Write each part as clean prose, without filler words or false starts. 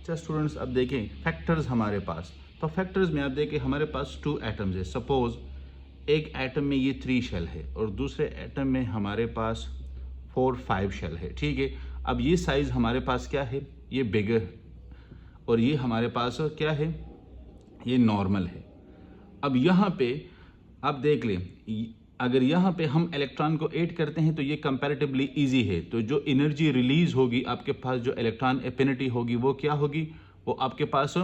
अच्छा स्टूडेंट्स, अब देखें फैक्टर्स हमारे पास। तो फैक्टर्स में आप देखें हमारे पास 2 एटम्स है। सपोज एक एटम में ये 3 शेल है और दूसरे एटम में हमारे पास 4-5 शेल है। ठीक है, अब ये साइज हमारे पास क्या है, ये बिगर, और ये हमारे पास क्या है, ये नॉर्मल है। अब यहाँ पे आप देख लें, अगर यहाँ पे हम इलेक्ट्रॉन को ऐड करते हैं तो ये कंपैरेटिवली इजी है। तो जो एनर्जी रिलीज होगी आपके पास, जो इलेक्ट्रॉन एफिनिटी होगी वो क्या होगी, वो आपके पास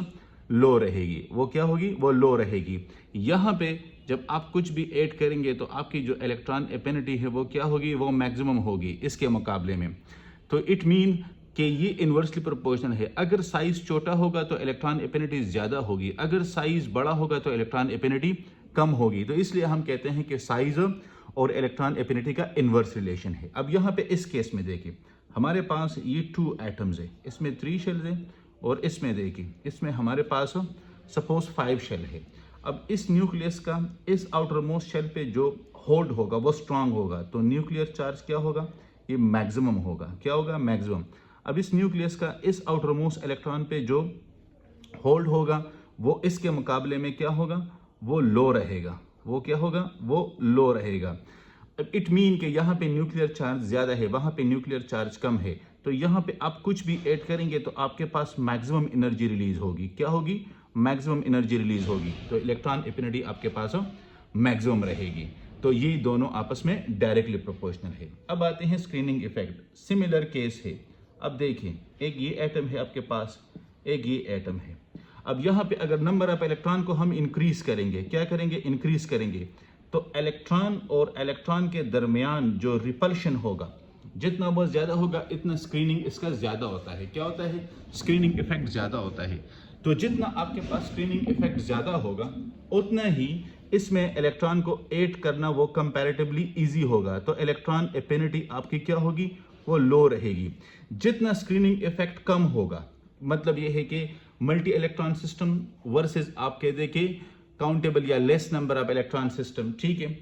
लो रहेगी। वो क्या होगी, वो लो रहेगी। यहाँ पे जब आप कुछ भी ऐड करेंगे तो आपकी जो इलेक्ट्रॉन एफिनिटी है वो क्या होगी, वो मैक्सिमम होगी इसके मुकाबले में। तो इट मीन कि ये इन्वर्सली प्रोपोर्शनल है। अगर साइज छोटा होगा तो इलेक्ट्रॉन एफिनिटी ज्यादा होगी, अगर साइज बड़ा होगा तो इलेक्ट्रॉन एफिनिटी कम होगी। तो इसलिए हम कहते हैं कि साइज और इलेक्ट्रॉन एफिनिटी का इन्वर्स रिलेशन है। अब यहाँ पे इस केस में देखिए हमारे पास ये 2 एटम्स है, इसमें 3 शेल्स है और इसमें देखिए इसमें हमारे पास सपोज 5 शेल है। अब इस न्यूक्लियस का इस आउटर मोस्ट शेल पे जो होल्ड होगा वो स्ट्रांग होगा, तो न्यूक्लियर चार्ज क्या होगा, ये मैक्सिमम होगा। क्या होगा, मैक्सिमम। अब इस न्यूक्लियस का इस आउटर मोस्ट इलेक्ट्रॉन पे जो होल्ड होगा वो इसके मुकाबले में क्या होगा, वो लो रहेगा। वो क्या होगा, वो लो रहेगा। इट मीन कि यहाँ पे न्यूक्लियर चार्ज ज्यादा है, वहां पे न्यूक्लियर चार्ज कम है। तो यहाँ पे आप कुछ भी ऐड करेंगे तो आपके पास मैक्सिमम एनर्जी रिलीज होगी। क्या होगी, मैक्सिमम एनर्जी रिलीज होगी। तो इलेक्ट्रॉन एफिनिटी आपके पास मैक्सिमम रहेगी। तो ये दोनों आपस में डायरेक्टली प्रोपोर्शनल है। अब आते हैं स्क्रीनिंग इफेक्ट। सिमिलर केस है। अब देखिए एक ये एटम है आपके पास, एक ये एटम है। अब यहाँ पे अगर नंबर ऑफ इलेक्ट्रॉन को हम इंक्रीज करेंगे, क्या करेंगे, इंक्रीज करेंगे, तो इलेक्ट्रॉन और इलेक्ट्रॉन के दरमियान जो रिपल्शन होगा जितना वो ज्यादा होगा इतना स्क्रीनिंग इसका ज्यादा होता है। क्या होता है, स्क्रीनिंग इफेक्ट ज्यादा होता है। तो जितना आपके पास स्क्रीनिंग इफेक्ट ज्यादा होगा उतना ही इसमें इलेक्ट्रॉन को ऐड करना वो कंपैरेटिवली इजी होगा। तो इलेक्ट्रॉन एफिनिटी आपकी क्या होगी, वो लो रहेगी। जितना स्क्रीनिंग इफेक्ट कम होगा, मतलब ये है कि मल्टी इलेक्ट्रॉन सिस्टम वर्सेस आप कह दे कि काउंटेबल या less number of electron system, ठीक है,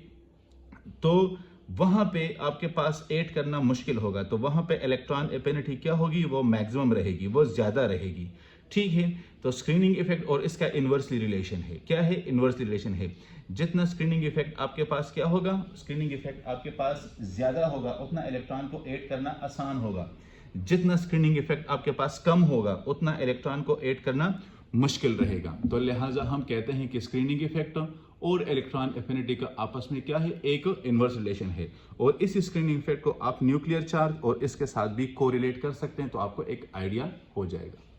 तो वहां पे आपके पास ऐड करना मुश्किल होगा। तो वहां पे इलेक्ट्रॉन एफिनिटी क्या होगी, वो मैक्सिमम रहेगी, वो ज्यादा रहेगी। ठीक है, तो स्क्रीनिंग इफेक्ट और इसका इन्वर्सली रिलेशन है। क्या है, इन्वर्सली रिलेशन है। जितना स्क्रीनिंग इफेक्ट आपके पास क्या होगा, स्क्रीनिंग इफेक्ट आपके पास ज्यादा होगा उतना इलेक्ट्रॉन को ऐड करना आसान होगा। जितना स्क्रीनिंग इफेक्ट आपके पास कम होगा उतना इलेक्ट्रॉन को ऐड करना मुश्किल रहेगा। तो लिहाजा हम कहते हैं कि स्क्रीनिंग इफेक्ट और इलेक्ट्रॉन एफिनिटी का आपस में क्या है, एक इन्वर्स रिलेशन है। और इस स्क्रीनिंग इफेक्ट को आप न्यूक्लियर चार्ज और इसके साथ भी कोरिलेट कर सकते हैं तो आपको एक आइडिया हो जाएगा।